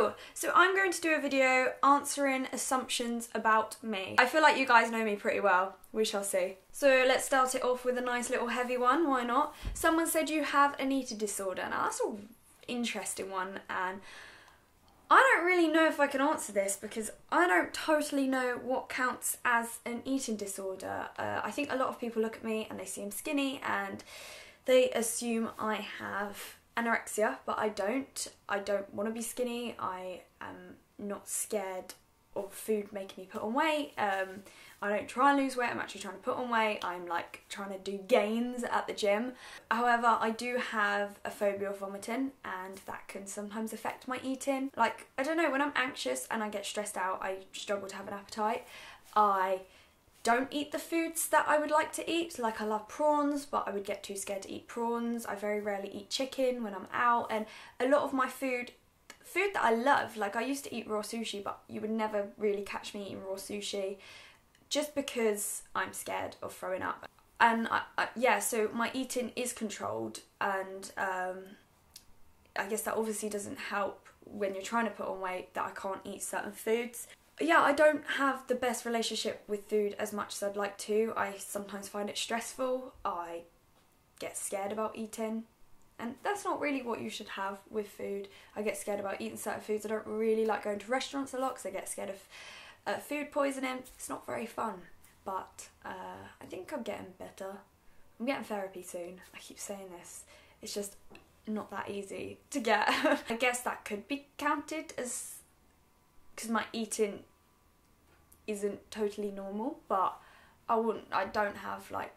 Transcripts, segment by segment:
Hello! So I'm going to do a video answering assumptions about me. I feel like you guys know me pretty well. We shall see. So let's start it off with a nice little heavy one, why not? Someone said you have an eating disorder. Now that's an interesting one, and I don't really know if I can answer this because I don't totally know what counts as an eating disorder. I think a lot of people look at me and they see I'm skinny and they assume I have anorexia, but I don't. I don't want to be skinny. I am not scared of food making me put on weight. I don't try and lose weight, I'm actually trying to put on weight. I'm like trying to do gains at the gym. However, I do have a phobia of vomiting, and that can sometimes affect my eating. Like, I don't know, when I'm anxious and I get stressed out, I struggle to have an appetite. I don't eat the foods that I would like to eat. Like, I love prawns, but I would get too scared to eat prawns. I very rarely eat chicken when I'm out, and a lot of my food that I love, like I used to eat raw sushi, but you would never really catch me eating raw sushi just because I'm scared of throwing up. And yeah, so my eating is controlled, and I guess that obviously doesn't help when you're trying to put on weight that I can't eat certain foods. Yeah, I don't have the best relationship with food as much as I'd like to. I sometimes find it stressful. I get scared about eating, and that's not really what you should have with food. I get scared about eating certain foods. I don't really like going to restaurants a lot because I get scared of food poisoning. It's not very fun, but I think I'm getting better. I'm getting therapy soon. I keep saying this. It's just not that easy to get. I guess that could be counted as, because my eating isn't totally normal, but I don't have like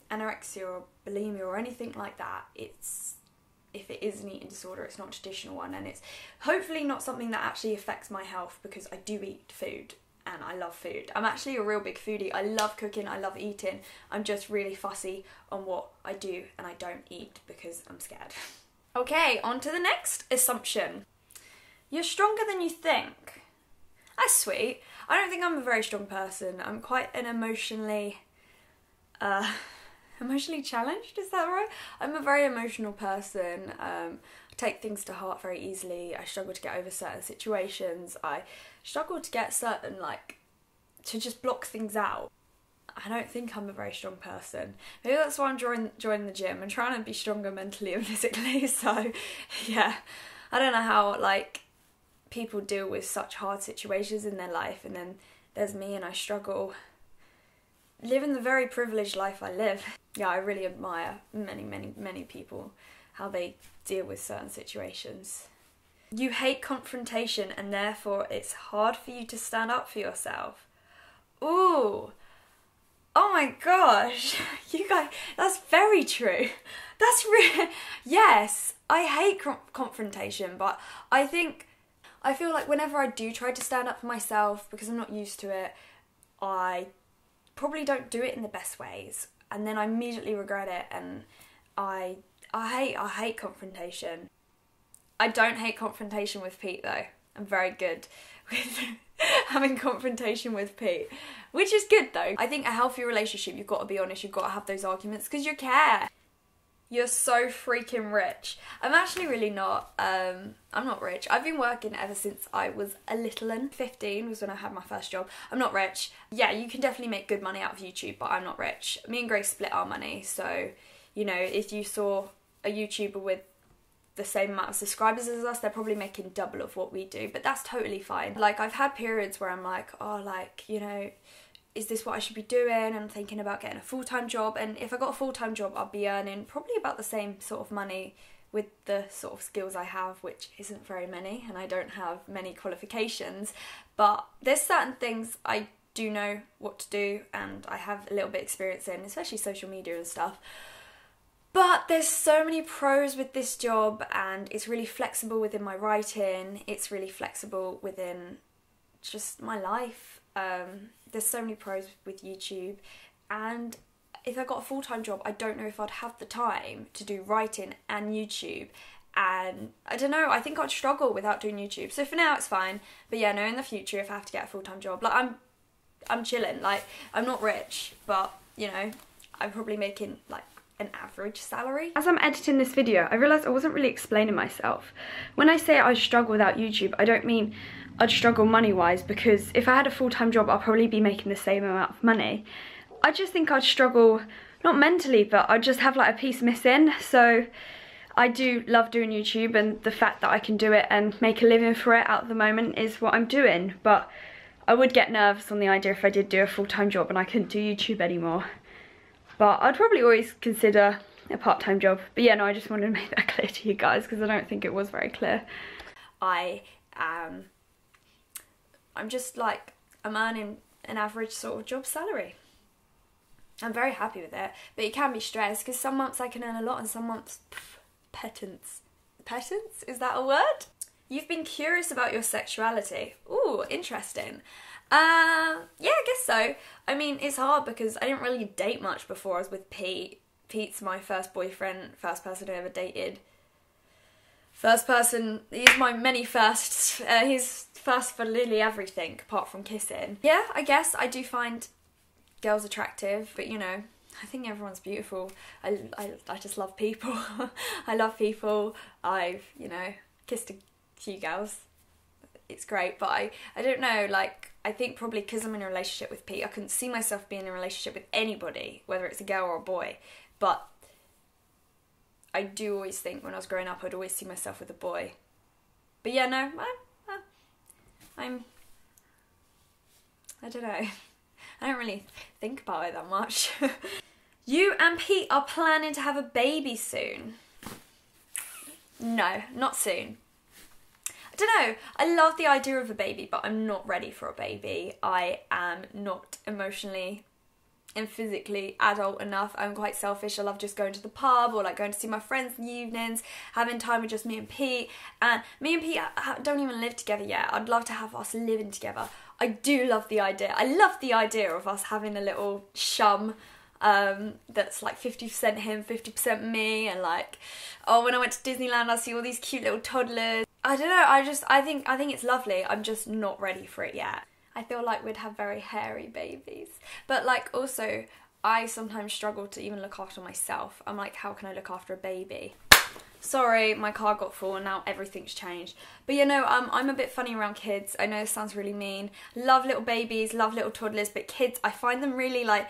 anorexia or bulimia or anything like that. If it is an eating disorder, it's not a traditional one, and it's hopefully not something that actually affects my health, because I do eat food and I love food. I'm actually a real big foodie. I love cooking, I love eating. I'm just really fussy on what I do and I don't eat because I'm scared. Okay, on to the next assumption. You're stronger than you think. That's sweet. I don't think I'm a very strong person. I'm quite an emotionally challenged, is that right? I'm a very emotional person. I take things to heart very easily. I struggle to get over certain situations. I struggle to get certain, to just block things out. I don't think I'm a very strong person. Maybe that's why I'm joining the gym. I'm trying to be stronger mentally and physically, so yeah. I don't know how, people deal with such hard situations in their life, and then there's me and I struggle living the very privileged life I live. Yeah, I really admire many people, how they deal with certain situations. You hate confrontation and therefore it's hard for you to stand up for yourself. Ooh, oh my gosh, you guys, that's very true. That's real. Yes, I hate confrontation, but I feel like whenever I do try to stand up for myself, because I'm not used to it, I probably don't do it in the best ways, and then I immediately regret it, and I hate confrontation. I don't hate confrontation with Pete though. I'm very good with having confrontation with Pete, which is good though. I think a healthy relationship, you've got to be honest, you've got to have those arguments because you care. You're so freaking rich. I'm actually really not. I'm not rich. I've been working ever since I was a little-un. 15 was when I had my first job. I'm not rich. Yeah, you can definitely make good money out of YouTube, but I'm not rich. Me and Grace split our money, so, you know, if you saw a YouTuber with the same amount of subscribers as us, they're probably making double of what we do, but that's totally fine. Like, I've had periods where I'm like, oh, you know, is this what I should be doing? I'm thinking about getting a full-time job, and if I got a full-time job, I'd be earning probably about the same sort of money with the sort of skills I have, which isn't very many, and I don't have many qualifications, but there's certain things I do know what to do, and I have a little bit of experience in, especially social media and stuff. But there's so many pros with this job, and it's really flexible within my writing, it's really flexible within just my life. There's so many pros with YouTube, and if I got a full-time job, I don't know if I'd have the time to do writing and YouTube, and I don't know, I think I'd struggle without doing YouTube. So for now it's fine, but yeah, no, in the future if I have to get a full-time job, I'm chilling, I'm not rich, but you know, I'm probably making an average salary. As I'm editing this video, I realised I wasn't really explaining myself. When I say I struggle without YouTube, I don't mean I'd struggle money-wise, because if I had a full-time job, I'd probably be making the same amount of money. I just think I'd struggle, not mentally, but I'd just have like a piece missing. So I do love doing YouTube, and the fact that I can do it and make a living for it at the moment is what I'm doing. But I would get nervous on the idea if I did do a full-time job and I couldn't do YouTube anymore. But I'd probably always consider a part-time job. But yeah, no, I just wanted to make that clear to you guys, because I don't think it was very clear. I'm just like, I'm earning an average sort of job salary. I'm very happy with it, but it can be stressed, because some months I can earn a lot and some months, pittance. Pittance? Is that a word? You've been curious about your sexuality. Ooh, interesting. Yeah, I guess so. I mean, it's hard because I didn't really date much before I was with Pete. Pete's my first boyfriend, first person I ever dated. First person, he's my many firsts. He's first for literally everything, apart from kissing. Yeah, I guess I do find girls attractive, but you know, I think everyone's beautiful. I just love people. I love people. I've, you know, kissed a few girls. It's great, but I don't know, like, I think probably because I'm in a relationship with Pete, I couldn't see myself being in a relationship with anybody, whether it's a girl or a boy. But I do always think when I was growing up, I'd always see myself with a boy. But yeah, no, I don't know. I don't really think about it that much. You and Pete are planning to have a baby soon. No, not soon. I don't know, I love the idea of a baby, but I'm not ready for a baby. I am not emotionally and physically adult enough. I'm quite selfish. I love just going to the pub or like going to see my friends in the evenings, having time with just me and Pete. And me and Pete don't even live together yet. I'd love to have us living together. I do love the idea. I love the idea of us having a little shum that's like 50% him, 50% me, and like, oh, when I went to Disneyland, I see all these cute little toddlers. I don't know, I think it's lovely. I'm just not ready for it yet. I feel like we'd have very hairy babies. But like, also, I sometimes struggle to even look after myself. I'm like, how can I look after a baby? Sorry, my car got full and now everything's changed. But you know, I'm a bit funny around kids. I know this sounds really mean. Love little babies, love little toddlers, but kids, I find them really like,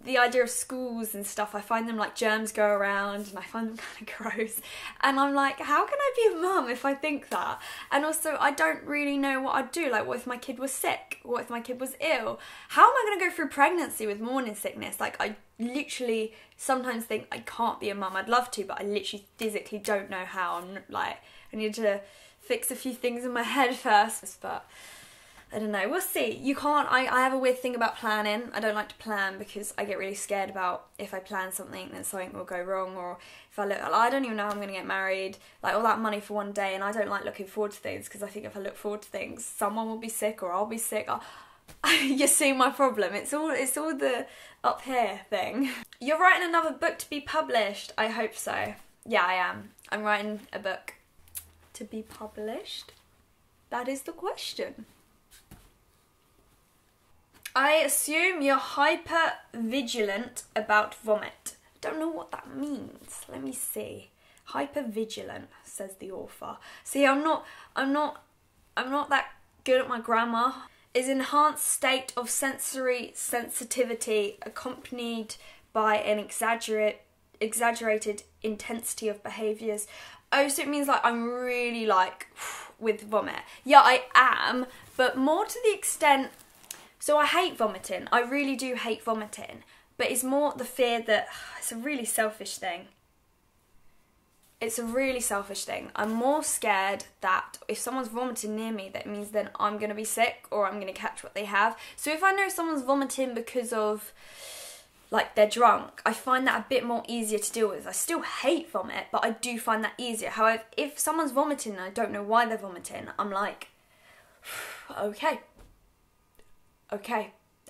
the idea of schools and stuff, I find them like germs go around and I find them kind of gross. And I'm like, how can I be a mum if I think that? And also, I don't really know what I'd do. Like, what if my kid was sick? What if my kid was ill? How am I going to go through pregnancy with morning sickness? Like, I literally sometimes think I can't be a mum. I'd love to, but I literally physically don't know how. I'm like, I need to fix a few things in my head first, but I don't know, we'll see. You can't, I have a weird thing about planning. I don't like to plan because I get really scared about if I plan something then something will go wrong, or if I don't even know how I'm going to get married, like all that money for one day, and I don't like looking forward to things because I think if I look forward to things, someone will be sick or I'll be sick. You see my problem, it's all the up here thing. You're writing another book to be published? I hope so. Yeah, I am. I'm writing a book to be published. That is the question. I assume you're hyper-vigilant about vomit. Don't know what that means. Let me see. Hyper-vigilant, says the author. See, I'm not that good at my grammar. Is enhanced state of sensory sensitivity accompanied by an exaggerated intensity of behaviours. Oh, so it means like I'm really like with vomit. Yeah, I am, but more to the extent. So I hate vomiting. I really do hate vomiting. But it's more the fear that it's a really selfish thing. It's a really selfish thing. I'm more scared that if someone's vomiting near me, that means then I'm going to be sick or I'm going to catch what they have. So if I know someone's vomiting because of, like, they're drunk, I find that a bit more easier to deal with. I still hate vomit, but I do find that easier. However, if someone's vomiting and I don't know why they're vomiting, I'm like, okay.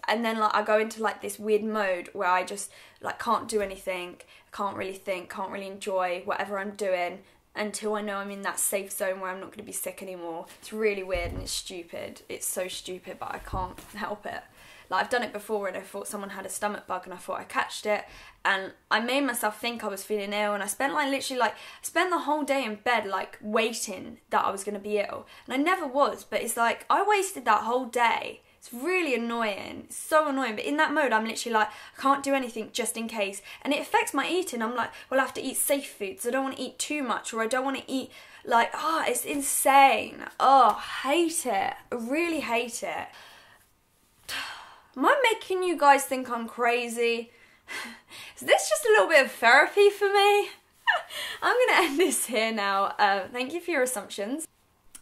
And then like I go into like this weird mode where I just like can't do anything, can't really think, can't really enjoy whatever I'm doing, until I know I'm in that safe zone where I'm not going to be sick anymore. It's really weird and it's stupid. It's so stupid, but I can't help it. Like, I've done it before and I thought someone had a stomach bug and I thought I catched it, and I made myself think I was feeling ill, and I spent the whole day in bed like waiting that I was going to be ill, and I never was, but it's like I wasted that whole day. It's really annoying. It's so annoying. But in that mode, I'm literally like, I can't do anything just in case. And it affects my eating. I'm like, well, I have to eat safe foods. I don't want to eat too much, or I don't want to eat like, it's insane. Oh, hate it. I really hate it. Am I making you guys think I'm crazy? Is this just a little bit of therapy for me? I'm going to end this here now. Thank you for your assumptions.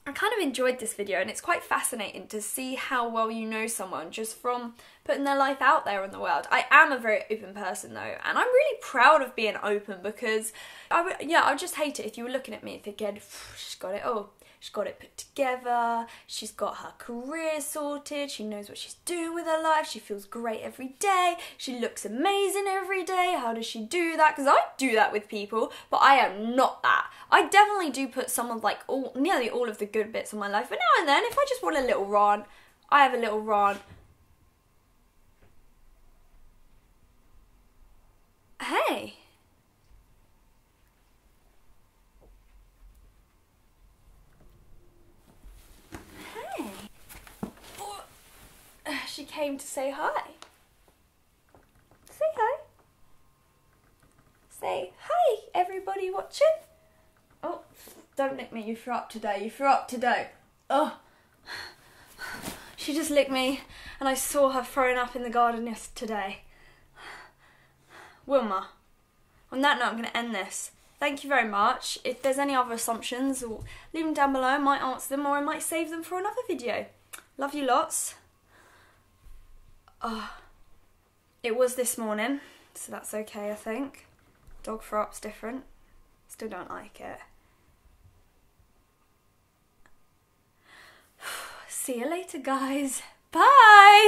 I kind of enjoyed this video, and it's quite fascinating to see how well you know someone just from putting their life out there in the world. I am a very open person though, and I'm really proud of being open, because I just hate it if you were looking at me thinking, she's got it all. She's got it put together, she's got her career sorted, she knows what she's doing with her life, she feels great every day, she looks amazing every day. How does she do that? Because I do that with people, but I am not that. I definitely do put some of like nearly all of the good bits of my life, but now and then if I just want a little rant, I have a little rant. Hey. She came to say hi. Say hi. Say hi, everybody watching. Oh, don't lick me, you threw up today, you threw up today. Oh, she just licked me and I saw her throwing up in the garden yesterday. Wilma, on that note, I'm going to end this. Thank you very much. If there's any other assumptions, leave them down below. I might answer them, or I might save them for another video. Love you lots. It was this morning, so that's okay, I think. Dog throw up's different. Still don't like it. See you later, guys. Bye!